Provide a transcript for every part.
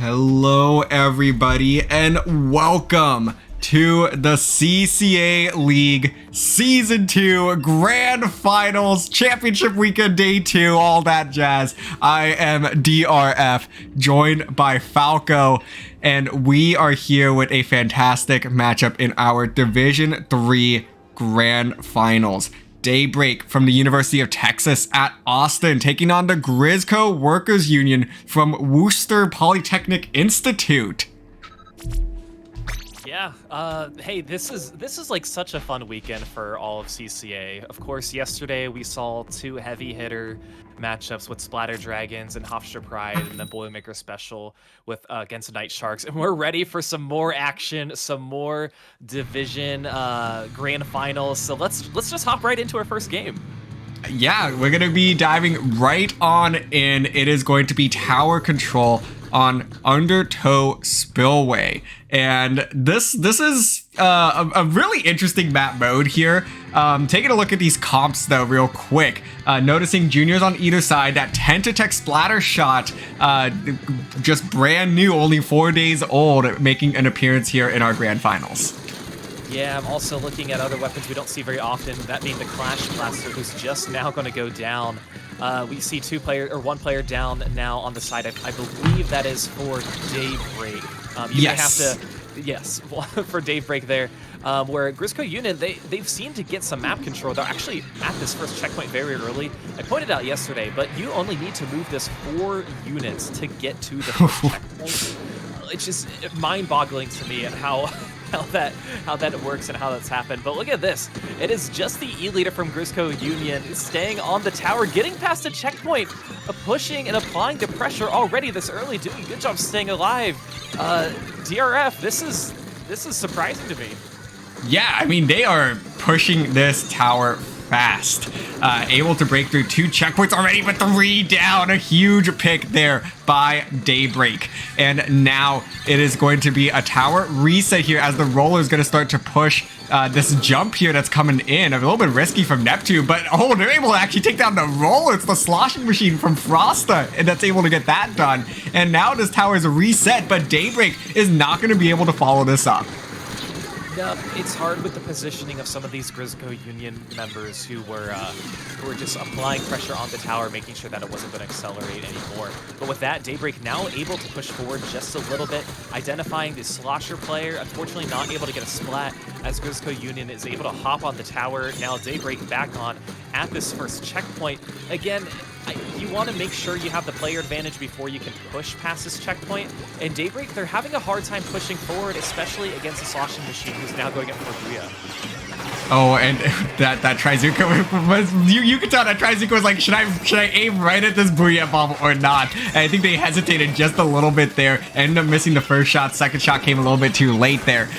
Hello everybody and welcome to the CCA League Season 2 Grand Finals Championship Weekend Day 2, all that jazz. I am DRF, joined by Falco, and we are here with a fantastic matchup in our Division 3 Grand Finals. Daybreak from the University of Texas at Austin taking on the Grizzco Workers Union from Worcester Polytechnic Institute. Yeah, hey, this is like such a fun weekend for all of CCA. Of course, yesterday we saw two heavy hitter matchups with Splatter Dragons and Hofstra Pride and the Boilermaker Special with against Night Sharks, and we're ready for some more action, some more division grand finals. So let's just hop right into our first game. Yeah, we're gonna be diving right on in. It is going to be tower control on Undertow Spillway, and this is a really interesting map mode here. Taking a look at these comps though real quick, noticing juniors on either side. That Tentactech splatter shot, just brand new, only 4 days old, making an appearance here in our grand finals. Yeah, I'm also looking at other weapons we don't see very often, that being the Clash Blaster, who's just now going to go down. We see one player down now on the side. I believe that is for Daybreak. You yes. may have to, yes, for Daybreak there. Where Grizzco Union, they've seemed to get some map control. They're actually at this first checkpoint very early. I pointed out yesterday, but you only need to move this 4 units to get to the first checkpoint. It's just mind-boggling to me and how that works and how that's happened. But look at this. It is just the E-leader from Grizzco Union staying on the tower, getting past the checkpoint, pushing and applying the pressure already this early, doing a good job staying alive. DRF, this is surprising to me. Yeah, I mean, they are pushing this tower fast. Able to break through 2 checkpoints already, but 3 down. A huge pick there by Daybreak. And now it is going to be a tower reset here as the roller is going to start to push this jump here that's coming in. A little bit risky from Neptune, but oh, they're able to actually take down the roller. It's the sloshing machine from Frosta, and that's able to get that done. And now this tower is reset, but Daybreak is not going to be able to follow this up. Yeah, it's hard with the positioning of some of these Grizzco Union members who were just applying pressure on the tower, making sure that it wasn't going to accelerate anymore. But with that, Daybreak now able to push forward just a little bit, identifying the slosher player, unfortunately not able to get a splat as Grizzco Union is able to hop on the tower. Now Daybreak back on at this first checkpoint. Again, you want to make sure you have the player advantage before you can push past this checkpoint. And Daybreak, they're having a hard time pushing forward, especially against the sloshing machine, who's now going up for Booyah. Oh, and that Trizuka was, you could tell that Trizuka was like, should I aim right at this Booyah bomb or not? And I think they hesitated just a little bit there, ended up missing the first shot. Second shot came a little bit too late there.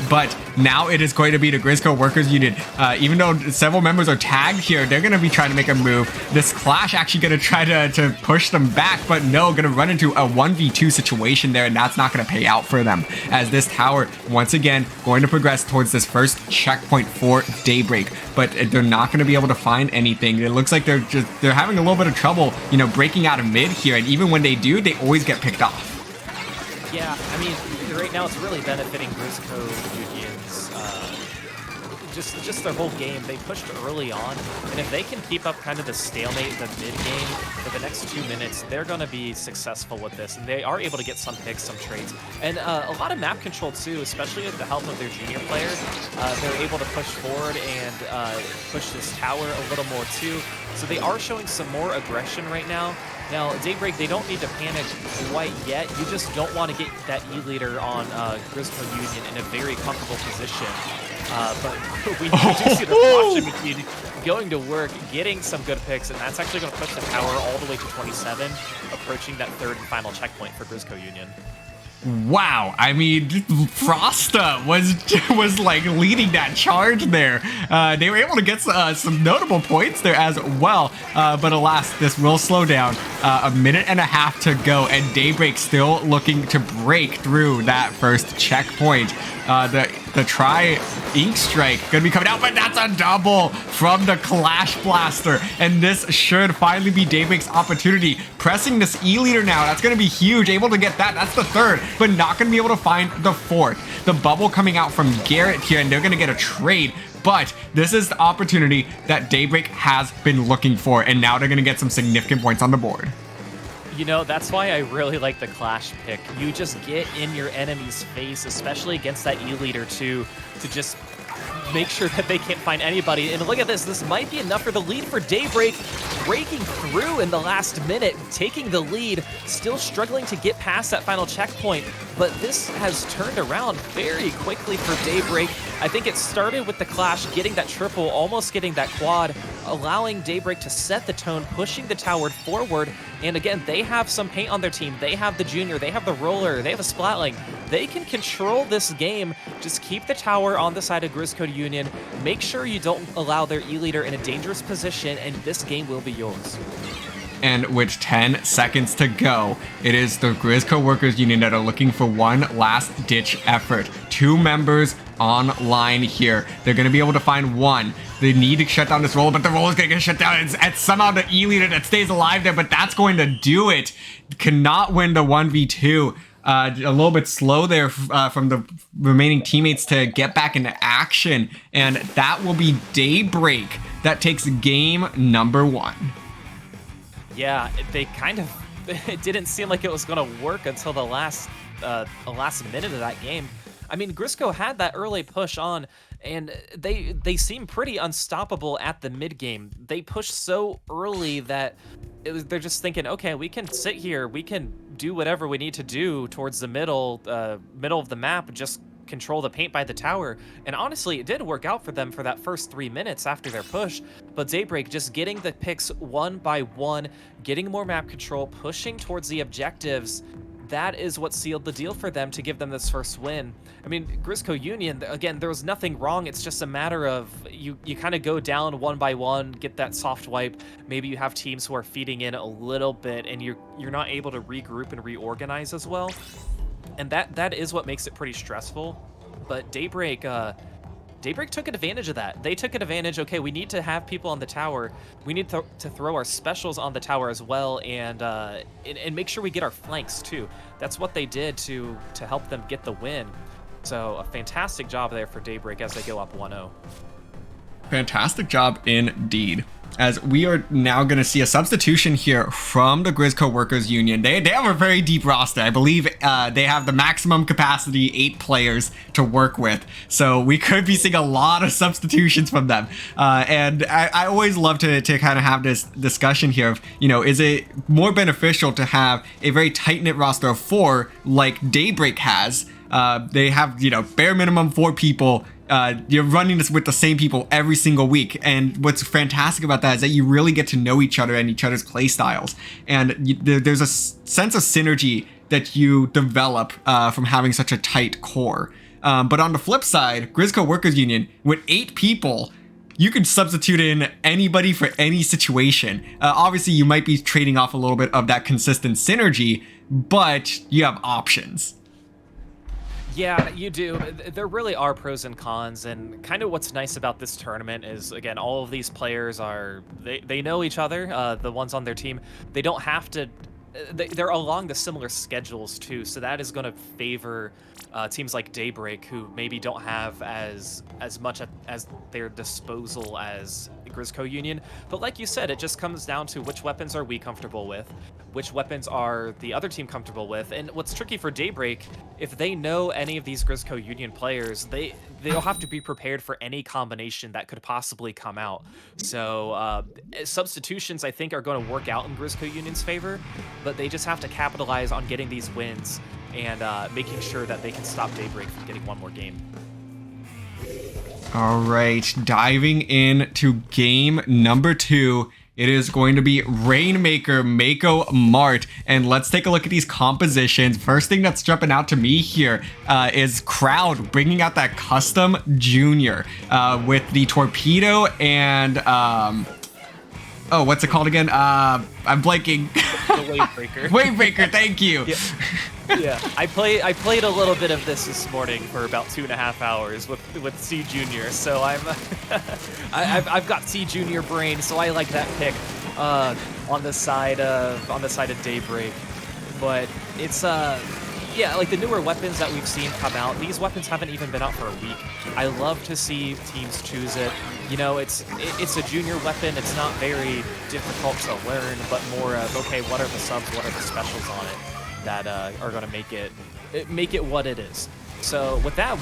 But now it is going to be the Grizzco Workers Union. Even though several members are tagged here, they're going to be trying to make a move. This Clash actually going to try to push them back, but no, going to run into a 1v2 situation there, and that's not going to pay out for them, as this tower, once again, going to progress towards this first checkpoint for Daybreak, but they're not going to be able to find anything. It looks like they're having a little bit of trouble, breaking out of mid here, and even when they do, they always get picked off. Yeah, I mean, right now it's really benefiting Grizzco Union's just their whole game. They pushed early on, and if they can keep up kind of the stalemate in the mid game for the next 2 minutes, they're going to be successful with this, and they are able to get some picks, some trades, and a lot of map control too, especially with the help of their junior player. They're able to push forward and push this tower a little more too, so they are showing some more aggression right now. Now, Daybreak, they don't need to panic quite yet. You just don't want to get that E-leader on Grizzco Union in a very comfortable position. But we do see the sloshing machine going to work, getting some good picks, and that's actually going to push the tower all the way to 27, approaching that 3rd and final checkpoint for Grizzco Union. Wow, I mean, Frosta was like leading that charge there. They were able to get some notable points there as well, but alas, this will slow down. A minute and a half to go, and Daybreak still looking to break through that first checkpoint. The the Try Ink Strike gonna be coming out, but that's a double from the Clash Blaster. And this should finally be Daybreak's opportunity. Pressing this E-leader now, that's gonna be huge. Able to get that, that's the third, but not gonna be able to find the fourth. The bubble coming out from Garrett here, and they're gonna get a trade. But this is the opportunity that Daybreak has been looking for, and now they're gonna get some significant points on the board. You know, that's why I really like the Clash pick. You just get in your enemy's face, especially against that E-leader to just make sure that they can't find anybody. And look at this. This might be enough for the lead for Daybreak, breaking through in the last minute, taking the lead, still struggling to get past that final checkpoint. But this has turned around very quickly for Daybreak. I think it started with the Clash getting that triple, almost getting that quad, allowing Daybreak to set the tone, pushing the tower forward. And again, they have some paint on their team. They have the Junior, they have the Roller, they have a Splatling. They can control this game. Just keep the tower on the side of Grizzco Union. Make sure you don't allow their E-leader in a dangerous position, and this game will be yours. And with 10 seconds to go, it is the Grizzco Workers Union that are looking for one last-ditch effort. 2 members online here. They're going to be able to find one. They need to shut down this roller, but the roller is going to get shut down. It's somehow the E-leader that stays alive there, but that's going to do it. Cannot win the 1v2. A little bit slow there from the remaining teammates to get back into action. And that will be Daybreak that takes game number 1. Yeah, they kind of, it didn't seem like it was going to work until the last minute of that game. I mean, Grizzco had that early push on, and they seem pretty unstoppable at the mid game. They pushed so early that they're just thinking, okay, we can sit here, we can do whatever we need to do towards the middle of the map, just control the paint by the tower. And honestly, it did work out for them for that first 3 minutes after their push. But Daybreak just getting the picks one by one, getting more map control, pushing towards the objectives. That is what sealed the deal for them to give them this first win. I mean, Grizzco Union, again, there was nothing wrong. It's just a matter of you kind of go down one by one, get that soft wipe. Maybe you have teams who are feeding in a little bit, and you're not able to regroup and reorganize as well. And that is what makes it pretty stressful. But Daybreak took advantage of that. They took advantage, okay, we need to have people on the tower. We need to throw our specials on the tower as well, and make sure we get our flanks too. That's what they did to help them get the win. So a fantastic job there for Daybreak as they go up 1-0. Fantastic job indeed. As we are now going to see a substitution here from the Grizzco Workers Union. They have a very deep roster. I believe they have the maximum capacity 8 players to work with. So we could be seeing a lot of substitutions from them. And I always love to kind of have this discussion here of, is it more beneficial to have a very tight-knit roster of 4 like Daybreak has? They have, bare minimum 4 people. You're running this with the same people every single week, and what's fantastic about that is that you really get to know each other and each other's play styles, and there's a sense of synergy that you develop from having such a tight core. But on the flip side, Grizzco Workers Union, with 8 people, you can substitute in anybody for any situation. Obviously, you might be trading off a little bit of that consistent synergy, but you have options. Yeah, you do. There really are pros and cons, and kind of what's nice about this tournament is, again, all of these players they know each other, the ones on their team. They don't have to, they're along the similar schedules too, so that is going to favor teams like Daybreak, who maybe don't have as much as their disposal as Grizzco Union. But like you said, it just comes down to which weapons are we comfortable with, which weapons are the other team comfortable with. And what's tricky for Daybreak, if they know any of these Grizzco Union players, they'll have to be prepared for any combination that could possibly come out. So substitutions, I think, are going to work out in Grizzco Union's favor, but they just have to capitalize on getting these wins and making sure that they can stop Daybreak from getting one more game. All right, diving into game number 2. It is going to be Rainmaker, Mako, Mart, and let's take a look at these compositions. First thing that's jumping out to me here is Crowd bringing out that custom Junior with the Torpedo and what's it called again? I'm blanking. The Wavebreaker. Wavebreaker, thank you. Yep. Yeah, I played a little bit of this morning for about 2.5 hours with C Junior, so I've got C Junior brain, so I like that pick on the side of Daybreak. But it's yeah, like the newer weapons that we've seen come out, these weapons haven't even been out for a week. I love to see teams choose it. You know, it's a junior weapon. It's not very difficult to learn, but more of, okay, what are the subs, what are the specials on it that are going to make it what it is. So with that,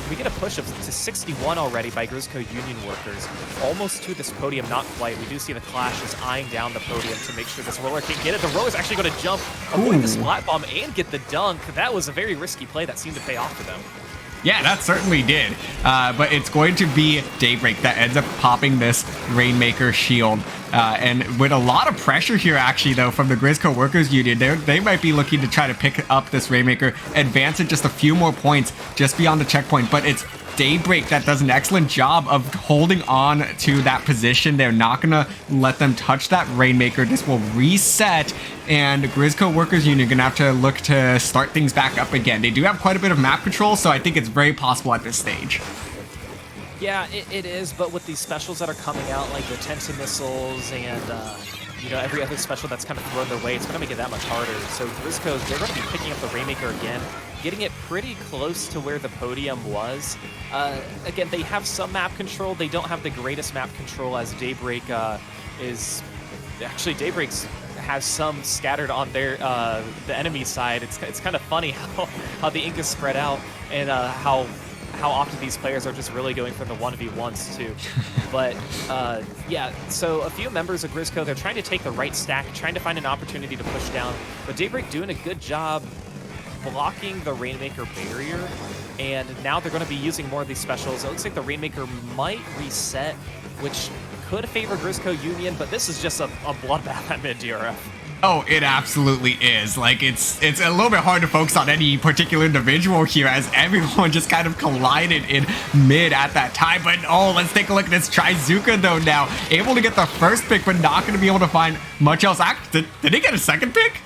we get a push to 61 already by Grizzco Union Workers, almost to this podium, not quite. We do see the Clash is eyeing down the podium to make sure this roller can get it. The roller's actually going to jump, avoid the splat bomb, and get the dunk. That was a very risky play that seemed to pay off for them. Yeah, that certainly did. But it's going to be Daybreak that ends up popping this Rainmaker shield. And with a lot of pressure here, actually, though, from the Grizzco Workers Union, they might be looking to try to pick up this Rainmaker, advance it just a few more points just beyond the checkpoint. But it's Daybreak that does an excellent job of holding on to that position. They're not going to let them touch that Rainmaker. This will reset, and Grizzco Workers Union are going to have to look to start things back up again. They do have quite a bit of map control, so I think it's very possible at this stage. Yeah, it is, but with these specials that are coming out, like the Tenta missiles and you know, every other special that's kind of thrown their way, it's going to make it that much harder. So Grizzco's, they're going to be picking up the Rainmaker again, getting it pretty close to where the podium was. Again, they have some map control. They don't have the greatest map control, as Daybreak is... Actually, Daybreak's has some scattered on their the enemy side. It's kind of funny how the ink is spread out, and how often these players are just really going for the 1v1s too. But yeah, so a few members of Grizzco, they're trying to take the right stack, trying to find an opportunity to push down, but Daybreak doing a good job blocking the Rainmaker barrier, and now they're going to be using more of these specials. It looks like the Rainmaker might reset, which could favor Grizzco Union, but this is just a bloodbath at mid-DRF. Oh, it absolutely is. Like, it's a little bit hard to focus on any particular individual here, as everyone just kind of collided in mid at that time. But, oh, let's take a look at this Trizuka, though, now. Able to get the first pick, but not going to be able to find much else. Did he get a second pick?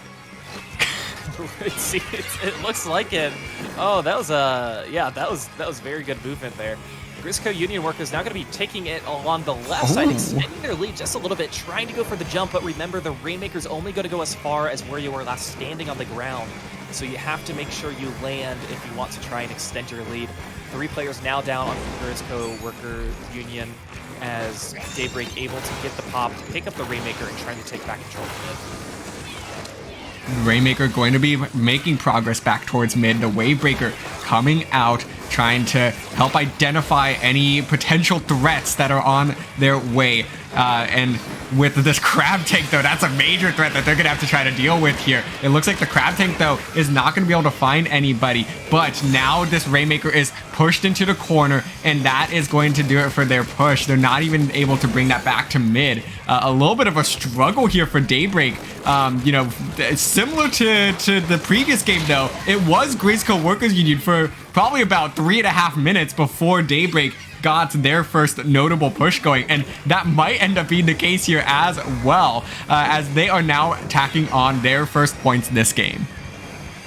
It looks like it. Oh, that was yeah, that was very good movement there. Grizzco Union Workers now going to be taking it along the left side, extending their lead just a little bit, trying to go for the jump, but remember, the Rainmaker's only going to go as far as where you were last standing on the ground, so you have to make sure you land if you want to try and extend your lead. 3 players now down on Grizzco Worker Union, as Daybreak able to get the pop, pick up the Rainmaker, and trying to take back control of mid. Rainmaker going to be making progress back towards mid. The Wavebreaker coming out, trying to help identify any potential threats that are on their way. And with this Crab Tank, though, that's a major threat that they're going to have to try to deal with here. It looks like the Crab Tank, though, is not going to be able to find anybody. But now this Rainmaker is pushed into the corner, and that is going to do it for their push. They're not even able to bring that back to mid. A little bit of a struggle here for Daybreak. You know, similar to the previous game, though, it was Grizzco Workers Union for probably about 3.5 minutes before Daybreak got their first notable push going, and that might end up being the case here as well, as they are now tacking on their first points this game.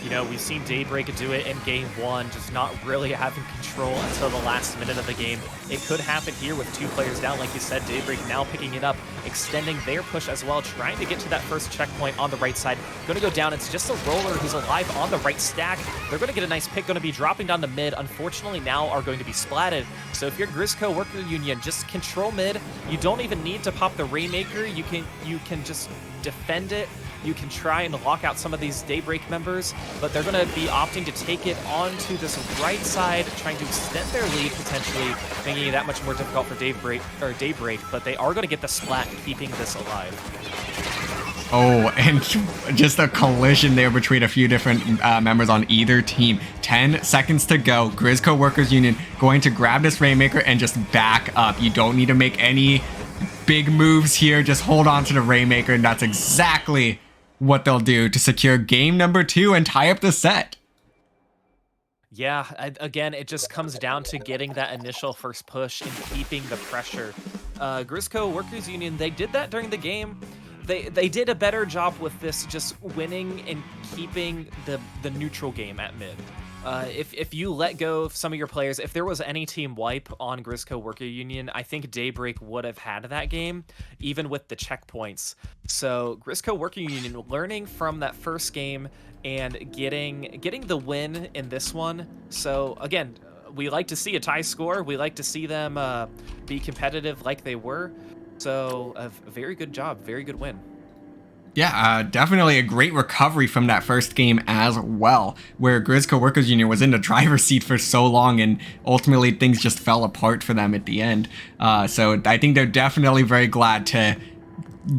You know, we've seen Daybreak do it in game 1, just not really having control until the last minute of the game. It could happen here with 2 players down, like you said. Daybreak now picking it up, extending their push as well, trying to get to that first checkpoint on the right side. Going to go down. It's just a roller who's alive on the right stack. They're going to get a nice pick, going to be dropping down the mid. Unfortunately, now are going to be splatted. So if you're Grizzco Worker Union, just control mid. You don't even need to pop the Rainmaker. You can just defend it. You can try and lock out some of these Daybreak members, but they're going to be opting to take it onto this right side, trying to extend their lead, potentially making it that much more difficult for Daybreak, but they are going to get the splat, keeping this alive. Oh, and just a collision there between a few different members on either team. 10 seconds to go. Grizzco Workers Union going to grab this Rainmaker and just back up. You don't need to make any big moves here. Just hold on to the Rainmaker, and that's exactly what they'll do to secure game number 2 and tie up the set. Yeah, again, it just comes down to getting that initial first push and keeping the pressure. Grizzco Workers Union, they did that during the game. they did a better job with this, just winning and keeping the neutral game at mid. If you let go of some of your players, if there was any team wipe on Grizzco Worker Union, I think Daybreak would have had that game, even with the checkpoints. So Grizzco Worker Union learning from that first game and getting the win in this one. So again, we like to see a tie score. We like to see them be competitive like they were. So a very good job, very good win. Yeah, definitely a great recovery from that first game as well, where Grizzco Workers Union was in the driver's seat for so long, and ultimately things just fell apart for them at the end. So I think they're definitely very glad to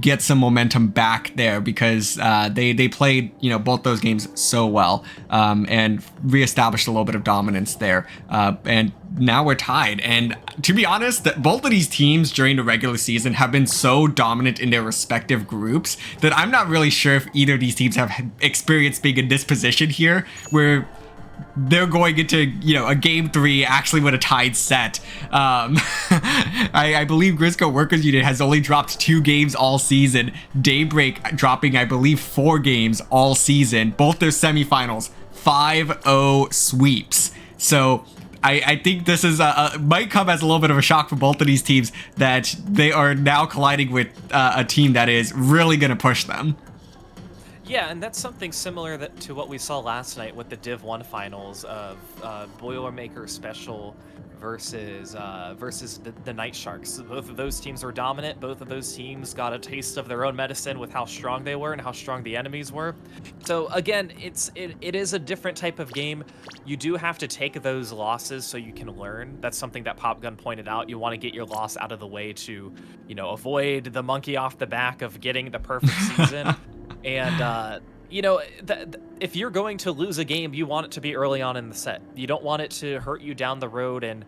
get some momentum back there, because they played, you know, both those games so well, and reestablished a little bit of dominance there. And now we're tied. And to be honest, both of these teams during the regular season have been so dominant in their respective groups that I'm not really sure if either of these teams have experienced being in this position here, where they're going into, you know, a game 3 actually with a tied set. I believe Grizzco Workers Union has only dropped 2 games all season. Daybreak dropping, I believe, 4 games all season. Both their semifinals, 5-0 sweeps. So I think this is might come as a little bit of a shock for both of these teams, that they are now colliding with a team that is really going to push them. Yeah, and that's something similar to what we saw last night with the Div 1 finals of Boilermaker Special versus the Night Sharks. Both of those teams were dominant. Both of those teams got a taste of their own medicine with how strong they were and how strong the enemies were. So again, it is a different type of game. You do have to take those losses so you can learn. That's something that Popgun pointed out. You want to get your loss out of the way to, you know, avoid the monkey off the back of getting the perfect season. And you know, if you're going to lose a game, you want it to be early on in the set. You don't want it to hurt you down the road and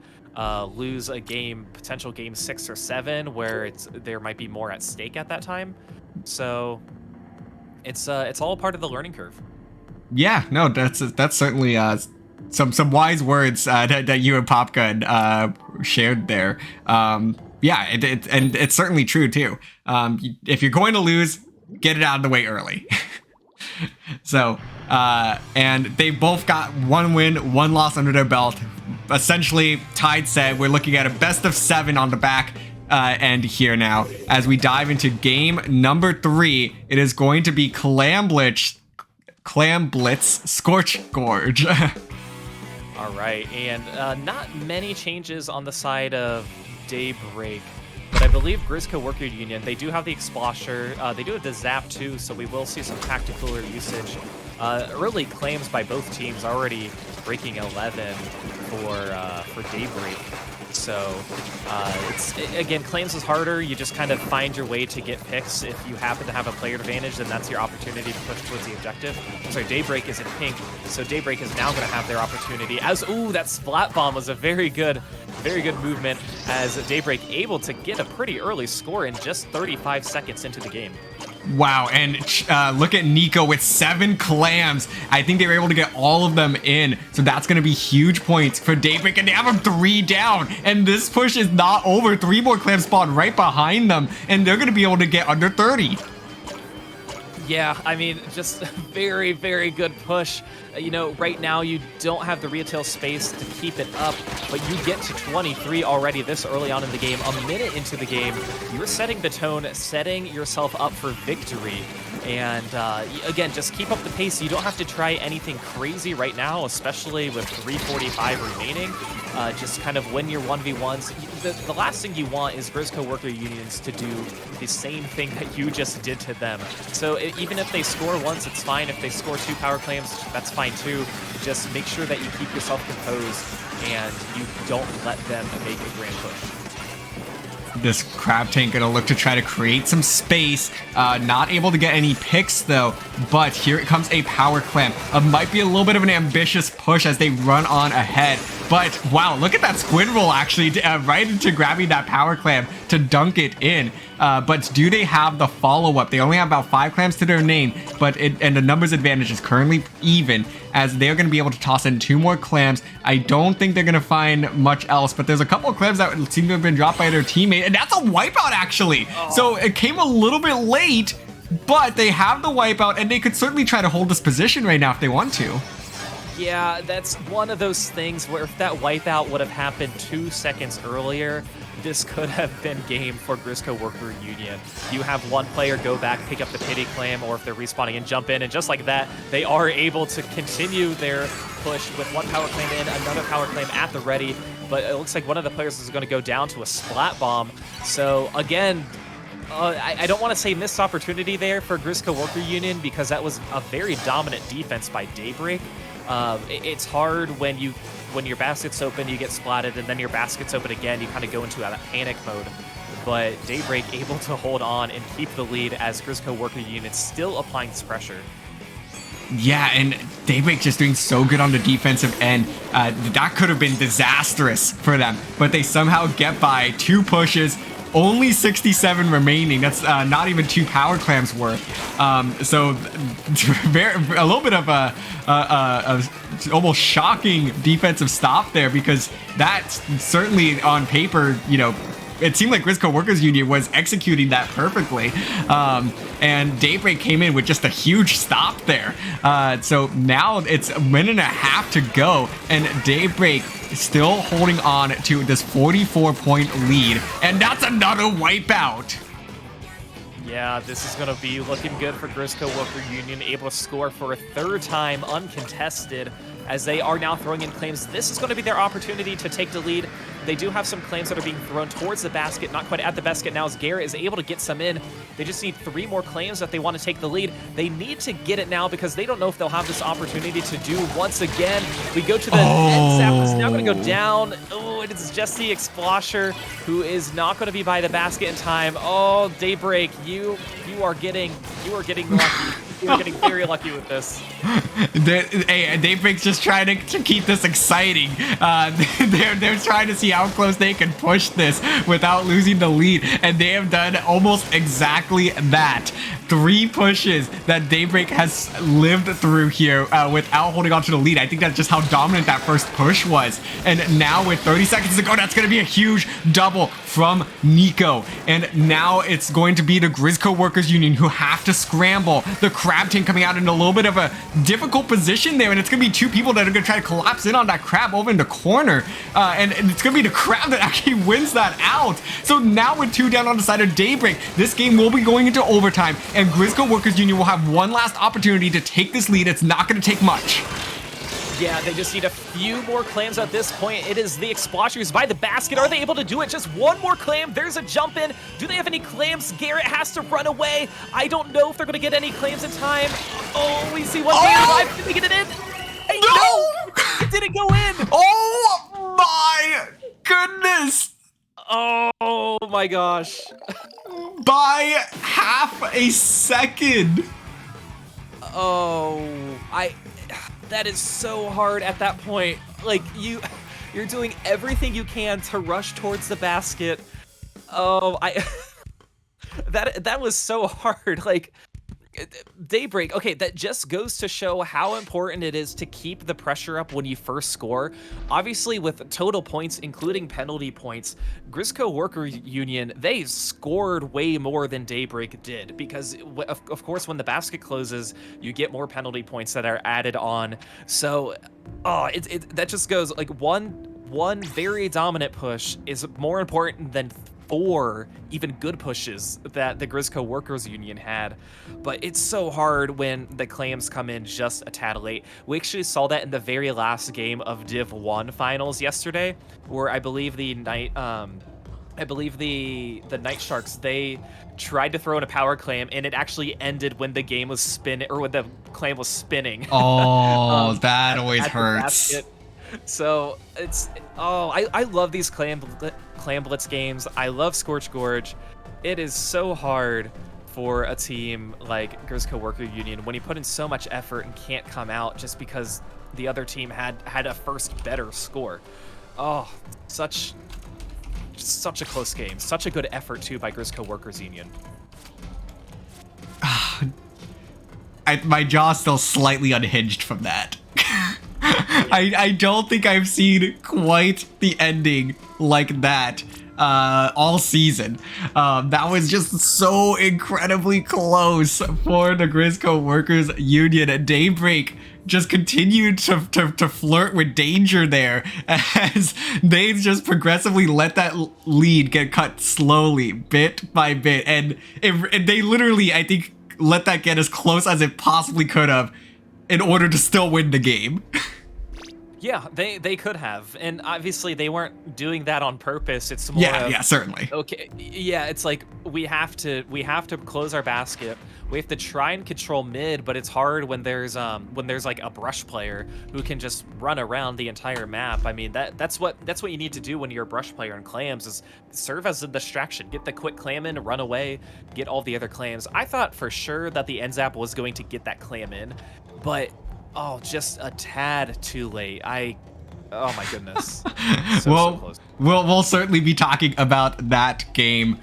lose a game, potential game 6 or 7, where there might be more at stake at that time. So it's all part of the learning curve. Yeah, no, that's certainly some wise words that you and Popgun shared there. Yeah, and it's certainly true too. If you're going to lose, get it out of the way early. So, and they both got 1 win, 1 loss under their belt. Essentially tied set. We're looking at a best of 7 on the back end here now. As we dive into game number 3, it is going to be Clam Blitz Scorch Gorge. All right, and not many changes on the side of Daybreak. But I believe Grizzco Worker Union, they do have the Explosher. They do have the Zap too, so we will see some tactical usage. Early claims by both teams already breaking 11 for Daybreak. So again, claims is harder. You just kind of find your way to get picks. If you happen to have a player advantage, then that's your opportunity to push towards the objective. I'm sorry, Daybreak is in pink, so Daybreak is now going to have their opportunity. That Splat Bomb was a very good movement, as Daybreak able to get a pretty early score in just 35 seconds into the game. Wow, and look at Nico with 7 clams. I think they were able to get all of them in, so that's going to be huge points for Daybreak, and they have them 3 down, and this push is not over. 3 more clams spawn right behind them, and they're going to be able to get under 30. Yeah, I mean, just very, very good push. You know, right now you don't have the retail space to keep it up, but you get to 23 already this early on in the game. A minute into the game, you're setting the tone, setting yourself up for victory. And again, just keep up the pace. You don't have to try anything crazy right now, especially with 3:45 remaining. Just kind of win your 1v1s. The last thing you want is Grizzco Worker Unions to do the same thing that you just did to them. So even if they score once, it's fine. If they score 2 power claims, that's fine too. Just make sure that you keep yourself composed and you don't let them make a grand push. This Crab Tank gonna look to try to create some space. Not able to get any picks though, but here it comes a power clam. Might be a little bit of an ambitious push as they run on ahead. But wow, look at that squid roll actually right into grabbing that power clam to dunk it in. But do they have the follow-up? They only have about 5 clams to their name, and the numbers advantage is currently even, as they're going to be able to toss in 2 more clams. I don't think they're going to find much else, but there's a couple of clams that seem to have been dropped by their teammate, and that's a wipeout actually. So it came a little bit late, but they have the wipeout, and they could certainly try to hold this position right now if they want to. Yeah, that's one of those things where if that wipeout would have happened 2 seconds earlier, this could have been game for Grizzco Worker Union. You have one player go back, pick up the pity claim, or if they're respawning and jump in, and just like that, they are able to continue their push with one power claim in, another power claim at the ready, but it looks like one of the players is going to go down to a splat bomb. So again, I don't want to say missed opportunity there for Grizzco Worker Union because that was a very dominant defense by Daybreak. It's hard when your basket's open, you get splatted, and then your basket's open again, you kind of go into that panic mode. But Daybreak able to hold on and keep the lead as Grizzco Worker Union still applying this pressure. Yeah, and Daybreak just doing so good on the defensive end. That could have been disastrous for them, but they somehow get by 2 pushes. Only 67 remaining. That's not even 2 power clams worth. So a little bit of a almost shocking defensive stop there, because that's certainly on paper, you know, it seemed like Grizzco Workers Union was executing that perfectly. And Daybreak came in with just a huge stop there. So now it's a minute and a half to go, and Daybreak still holding on to this 44-point lead. And that's another wipeout. Yeah, this is going to be looking good for Grizzco Worker Union, able to score for a 3rd time uncontested as they are now throwing in claims. This is going to be their opportunity to take the lead. They do have some claims that are being thrown towards the basket, not quite at the basket now as Garrett is able to get some in. They just need 3 more claims if they want to take the lead. They need to get it now because they don't know if they'll have this opportunity to do once again. We go to the end zap. It's now going to go down. Oh, it is just the Explosher who is not going to be by the basket in time. Oh, Daybreak, you are getting lucky. You're getting very lucky with this. Daybreak's just trying to keep this exciting. They're trying to see how close they can push this without losing the lead, and they have done almost exactly that. 3 pushes that Daybreak has lived through here without holding on to the lead. I think that's just how dominant that first push was. And now with 30 seconds to go, that's going to be a huge double from Nico. And now it's going to be the Grizzco Workers Union who have to scramble. The Crab team coming out in a little bit of a difficult position there, and it's going to be 2 people that are going to try to collapse in on that Crab over in the corner. And it's going to be the Crab that actually wins that out. So now with 2 down on the side of Daybreak, this game will be going into overtime, and Grizzco Workers Union will have one last opportunity to take this lead. It's not going to take much. Yeah, they just need a few more claims at this point. It is the Explosion who's by the basket. Are they able to do it? Just one more claim. There's a jump in. Do they have any claims? Garrett has to run away. I don't know if they're going to get any claims in time. Oh, we see one player alive. Did they get it in? Hey, no! It didn't go in. Oh my goodness. Oh my gosh. By half a second. Oh, that is so hard at that point. Like, you're doing everything you can to rush towards the basket. Oh, that was so hard. Like, Daybreak, okay, that just goes to show how important it is to keep the pressure up when you first score. Obviously, with total points, including penalty points, Grizzco Worker Union, they scored way more than Daybreak did because, of course, when the basket closes, you get more penalty points that are added on. So, that just goes, like, one very dominant push is more important than 4 even good pushes that the Grizzco Workers Union had. But it's so hard when the claims come in just a tad late. We actually saw that in the very last game of Div 1 finals yesterday, where I believe the Night Sharks, they tried to throw in a power claim, and it actually ended when the game was spinning, or when the claim was spinning. Oh, that always hurts. So it's, I love these Clam Blitz games. I love Scorch Gorge. It is so hard for a team like Grizzco Worker Union when you put in so much effort and can't come out just because the other team had a first better score. Oh, such a close game. Such a good effort too by Grizzco Workers Union. My jaw's still slightly unhinged from that. I don't think I've seen quite the ending like that. all season. That was just so incredibly close for the Grizzco Workers Union. Daybreak just continued to flirt with danger there as they just progressively let that lead get cut slowly, bit by bit. And they literally, I think, let that get as close as it possibly could have in order to still win the game. Yeah, they could have, and obviously they weren't doing that on purpose. It's more yeah, certainly. Okay, yeah, it's like we have to close our basket. We have to try and control mid, but it's hard when there's like a brush player who can just run around the entire map. I mean, that's what you need to do when you're a brush player in clams, is serve as a distraction. Get the quick clam in, run away, get all the other clams. I thought for sure that the NZAP was going to get that clam in, but oh, just a tad too late. Oh my goodness. So close. We'll certainly be talking about that game.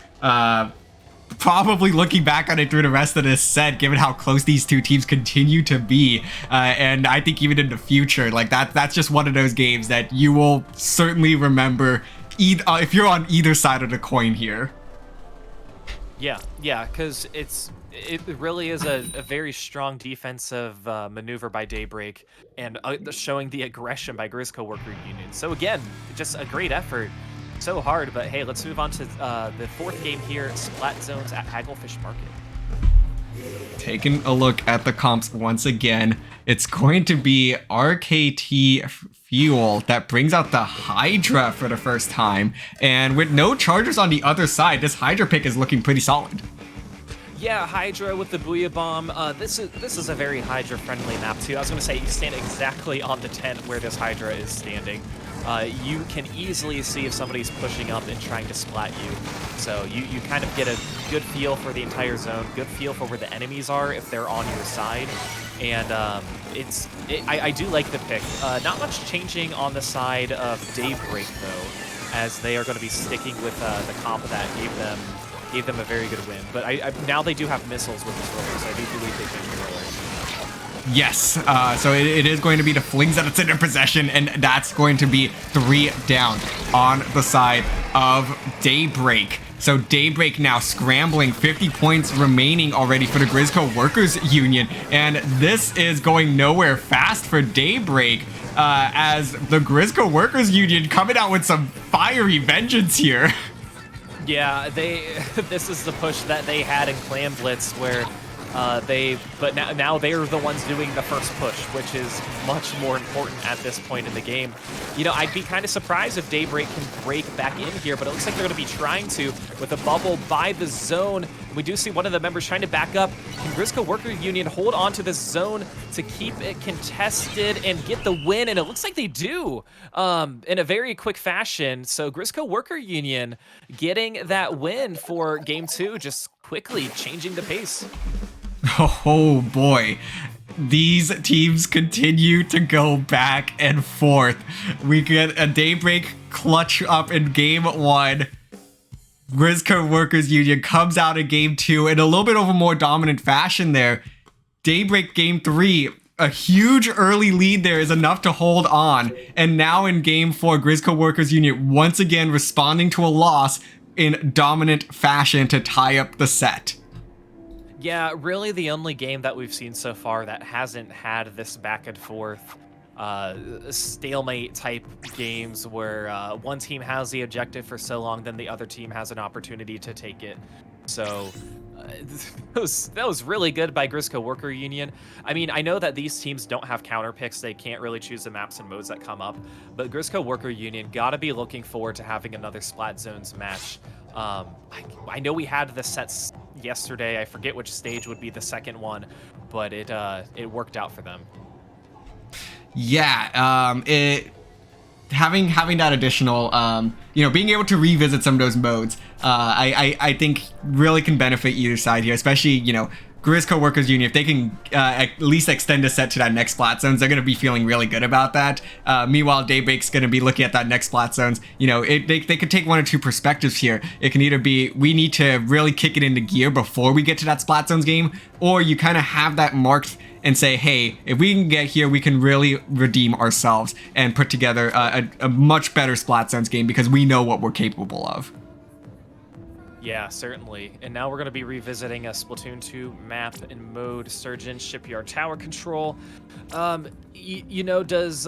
Probably looking back on it through the rest of this set, given how close these two teams continue to be, and I think even in the future, like that's just one of those games that you will certainly remember, if you're on either side of the coin here. Yeah, because it really is a very strong defensive maneuver by Daybreak, and showing the aggression by Grizzco Worker Union. So again, just a great effort. So hard, but hey, let's move on to the fourth game here, Splat Zones at Hagglefish Market. Taking a look at the comps once again, it's going to be RKT Fuel that brings out the Hydra for the first time, and with no chargers on the other side, this Hydra pick is looking pretty solid. Yeah, Hydra with the Booyah Bomb. This is a very Hydra-friendly map too. I was going to say you stand exactly on the tent where this Hydra is standing. You can easily see if somebody's pushing up and trying to splat you. So you kind of get a good feel for the entire zone, good feel for where the enemies are if they're on your side. And I do like the pick. Not much changing on the side of Daybreak though, as they are going to be sticking with the comp that gave them a very good win. But now they do have missiles with this roller, so I do believe they can roller. Yes, so it is going to be the flings that it's in their possession, and that's going to be 3 down on the side of Daybreak. So Daybreak now scrambling, 50 points remaining already for the Grizzco Workers Union, and this is going nowhere fast for Daybreak, as the Grizzco Workers Union coming out with some fiery vengeance here. Yeah, this is the push that they had in Clam Blitz, where but now they are the ones doing the first push, which is much more important at this point in the game. You know, I'd be kind of surprised if Daybreak can break back in here, but it looks like they're going to be trying to with a bubble by the zone. We do see one of the members trying to back up. Can Grizzco Worker Union hold on to this zone to keep it contested and get the win? And it looks like they do in a very quick fashion. So Grizzco Worker Union getting that win for game 2, just quickly changing the pace. Oh boy, these teams continue to go back and forth. We get a Daybreak clutch up in game 1. Grizzco Workers Union comes out in game 2 in a little bit of a more dominant fashion there. Daybreak game 3, a huge early lead there is enough to hold on. And now in game 4, Grizzco Workers Union once again responding to a loss in dominant fashion to tie up the set. Yeah, really the only game that we've seen so far that hasn't had this back and forth stalemate type games where one team has the objective for so long, then the other team has an opportunity to take it. So that was really good by Grizzco Worker Union. I mean, I know that these teams don't have counter picks. They can't really choose the maps and modes that come up, but Grizzco Worker Union gotta be looking forward to having another Splat Zones match. I know we had the sets yesterday. I forget which stage would be the second one, but it worked out for them. Yeah, having that additional, being able to revisit some of those modes, I think really can benefit either side here, especially, Grizzco Workers Union, if they can at least extend a set to that next Splat Zones, they're going to be feeling really good about that. Meanwhile, Daybreak's going to be looking at that next Splat Zones. They could take one or two perspectives here. It can either be, we need to really kick it into gear before we get to that Splat Zones game, or you kind of have that marked and say, hey, if we can get here, we can really redeem ourselves and put together a much better Splat Zones game because we know what we're capable of. Yeah, certainly. And now we're going to be revisiting a Splatoon 2 map and mode, Surgeon, Shipyard Tower Control. You know, does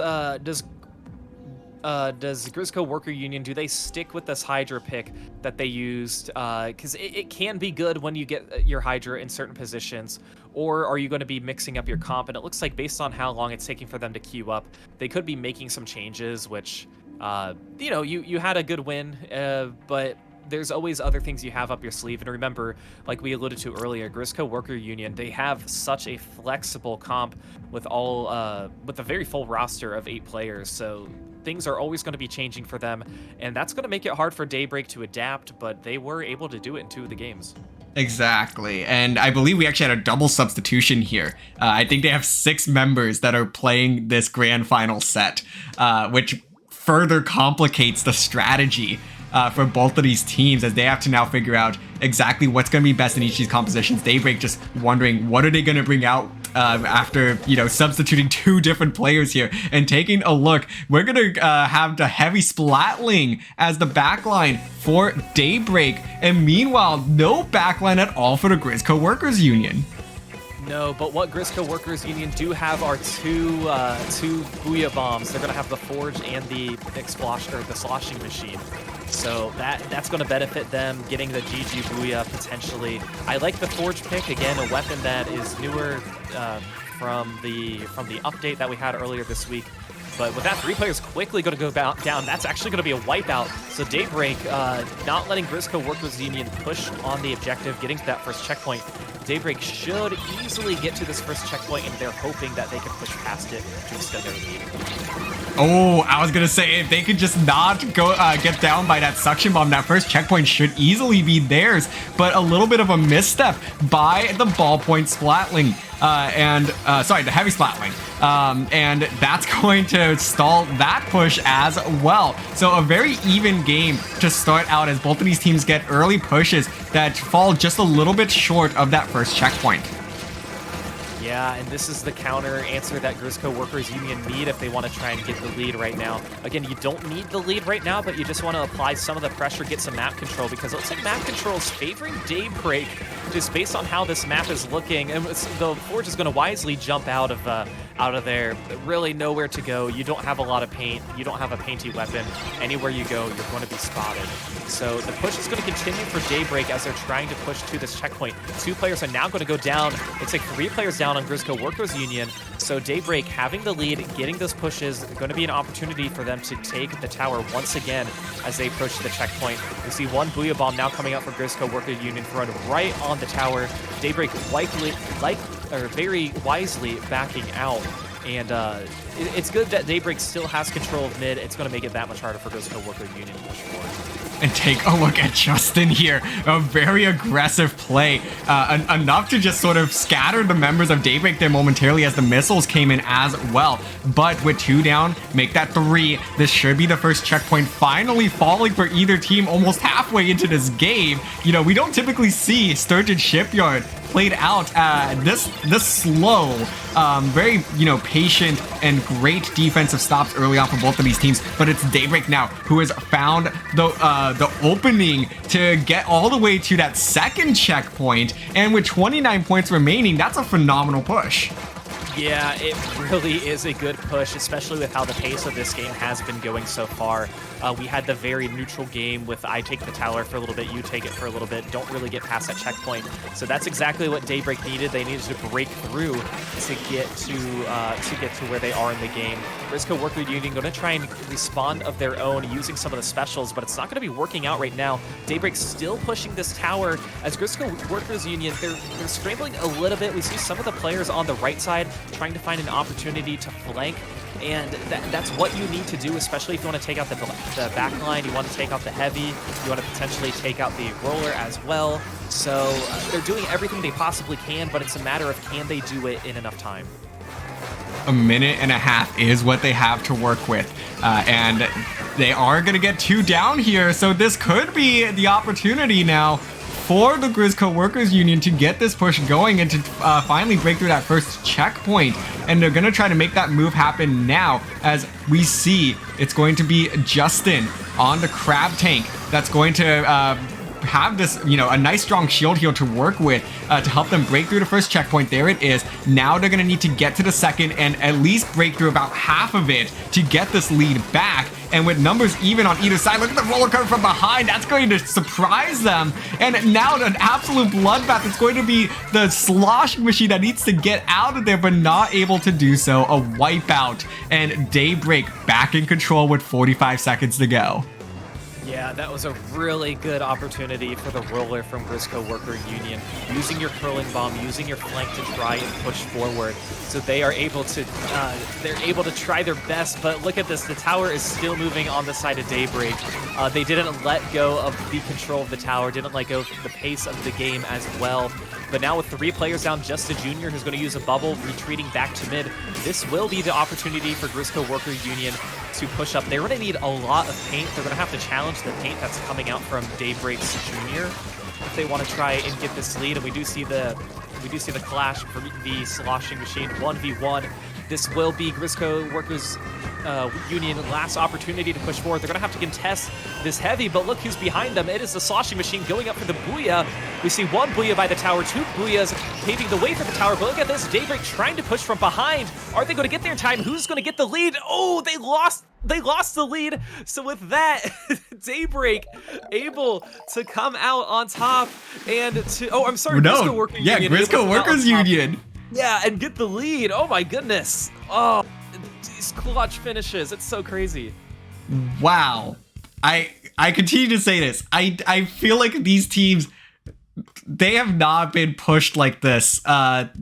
Grizzco Worker Union, do they stick with this Hydra pick that they used? Because it can be good when you get your Hydra in certain positions, or are you going to be mixing up your comp? And it looks like based on how long it's taking for them to queue up, they could be making some changes, which, you know, you had a good win, but there's always other things you have up your sleeve. And remember, like we alluded to earlier, Grizzco Worker Union, they have such a flexible comp with with a very full roster of 8 players. So things are always going to be changing for them, and that's going to make it hard for Daybreak to adapt, but they were able to do it in 2 of the games. Exactly. And I believe we actually had a double substitution here. I think they have 6 members that are playing this grand final set, which further complicates the strategy for both of these teams, as they have to now figure out exactly what's going to be best in each of these compositions. Daybreak just wondering what are they going to bring out after, you know, substituting 2 different players here. And taking a look, we're going to have the heavy Splatling as the backline for Daybreak. And meanwhile, no backline at all for the Grizzco Workers Union. No, but what Grizzco Workers Union do have are two Booyah Bombs. They're going to have the Forge and the Sloshing Machine. So that's going to benefit them, getting the GG Booyah potentially. I like the Forge pick, again, a weapon that is newer from the update that we had earlier this week. But with that, 3 players quickly going to go down. That's actually going to be a wipeout. So Daybreak not letting Grizzco Workers Union push on the objective, getting to that first checkpoint. Daybreak should easily get to this first checkpoint, and they're hoping that they can push past it to extend their lead. Oh, I was going to say, if they could just not go get down by that suction bomb, that first checkpoint should easily be theirs. But a little bit of a misstep by the ballpoint Splatling. Sorry, the heavy Splatling. And that's going to stall that push as well. So a very even game to start out, as both of these teams get early pushes that fall just a little bit short of that first checkpoint. Yeah, and this is the counter answer that Grizzco Workers Union need if they want to try and get the lead right now. Again, you don't need the lead right now, but you just want to apply some of the pressure, get some map control, because it looks like map control is favoring Daybreak just based on how this map is looking. And the Forge is going to wisely jump out of there. Really nowhere to go. You don't have a lot of paint. You don't have a painty weapon. Anywhere you go, you're going to be spotted. So the push is going to continue for Daybreak as they're trying to push to this checkpoint. 2 players are now going to go down. Looks like 3 players down on Grizzco Workers Union. So Daybreak having the lead, getting those pushes, going to be an opportunity for them to take the tower once again as they approach the checkpoint. We see 1 Booyah Bomb now coming out for Grizzco Workers Union, thrown right on the tower. Daybreak very wisely backing out. And it's good that Daybreak still has control of mid. It's going to make it that much harder for Grizzco Workers Union to push forward. And take a look at Justin here. A very aggressive play. Enough to just sort of scatter the members of Daybreak there momentarily as the missiles came in as well. But with 2 down, make that 3. This should be the first checkpoint finally falling for either team almost halfway into this game. You know, we don't typically see Sturgeon Shipyard played out this slow. Very, you know, patient and great defensive stops early on for both of these teams. But it's Daybreak now who has found the opening to get all the way to that second checkpoint. And with 29 points remaining, that's a phenomenal push. Yeah, it really is a good push, especially with how the pace of this game has been going so far. We had the very neutral game with I take the tower for a little bit, you take it for a little bit, don't really get past that checkpoint. So that's exactly what Daybreak needed. They needed to break through to get to where they are in the game. Grizzco Worker Union going to try and respond of their own using some of the specials, but it's not going to be working out right now. Daybreak still pushing this tower as Grizzco Workers Union, they're scrambling a little bit. We see some of the players on the right side trying to find an opportunity to flank. And that's what you need to do, especially if you want to take out the back line, you want to take out the heavy, you want to potentially take out the roller as well. So they're doing everything they possibly can, but it's a matter of can they do it in enough time. A minute and a half is what they have to work with. And they are going to get 2 down here, so this could be the opportunity now for the Grizzco Workers Union to get this push going and to finally break through that first checkpoint. And they're going to try to make that move happen now, as we see it's going to be Justin on the crab tank that's going to have this, you know, a nice strong shield here to work with to help them break through the first checkpoint. There it is. Now they're going to need to get to the second and at least break through about half of it to get this lead back. And with numbers even on either side, look at the roller coaster from behind. That's going to surprise them. And now an absolute bloodbath. It's going to be the sloshing machine that needs to get out of there, but not able to do so. A wipeout, and Daybreak back in control with 45 seconds to go. Yeah, that was a really good opportunity for the roller from Grizzco Worker Union, using your curling bomb, using your flank to try and push forward. So they are able to, try their best. But look at this, the tower is still moving on the side of Daybreak. They didn't let go of the control of the tower, didn't let go of the pace of the game as well. But now with 3 players down, just a junior who's going to use a bubble, retreating back to mid. This will be the opportunity for Grizzco Worker Union to push up. They're going to need a lot of paint. They're going to have to challenge the paint that's coming out from Daybreak's junior if they want to try and get this lead. And we do see the clash for the sloshing machine 1v1. This will be Grizzco Workers Union last opportunity to push forward. They're going to have to contest this heavy, but look who's behind them. It is the sloshing machine going up for the booyah. We see 1 booyah by the tower, 2 booyahs paving the way for the tower, but look at this, Daybreak trying to push from behind. Are they going to get there in time? Who's going to get the lead? Oh, they lost the lead. So with that, Daybreak able to come out on top and to, oh, I'm sorry, Grizzco Workers Union. Grizzco Workers Union. Yeah, and get the lead. Oh my goodness. Oh, these clutch finishes. It's so crazy. Wow. I continue to say this. I feel like these teams, they have not been pushed like this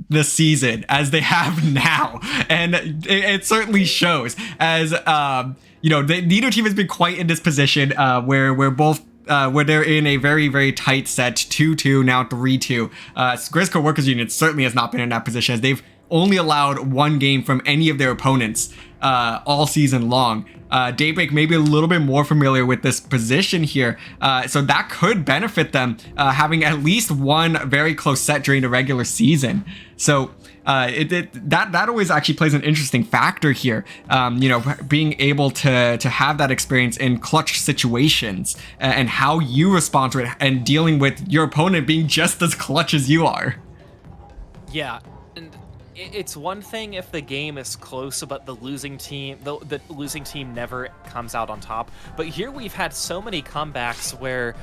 this season as they have now, and it certainly shows. As you know, neither team has been quite in this position where we're both. Where they're in a very, very tight set, 2-2, now 3-2. Grizzco Workers Union certainly has not been in that position, as they've only allowed 1 game from any of their opponents all season long. Daybreak may be a little bit more familiar with this position here, so that could benefit them having at least 1 very close set during the regular season. So that always actually plays an interesting factor here. You know, being able to have that experience in clutch situations and how you respond to it, and dealing with your opponent being just as clutch as you are. Yeah. It's one thing if the game is close, but the losing team never comes out on top. But here we've had so many comebacks where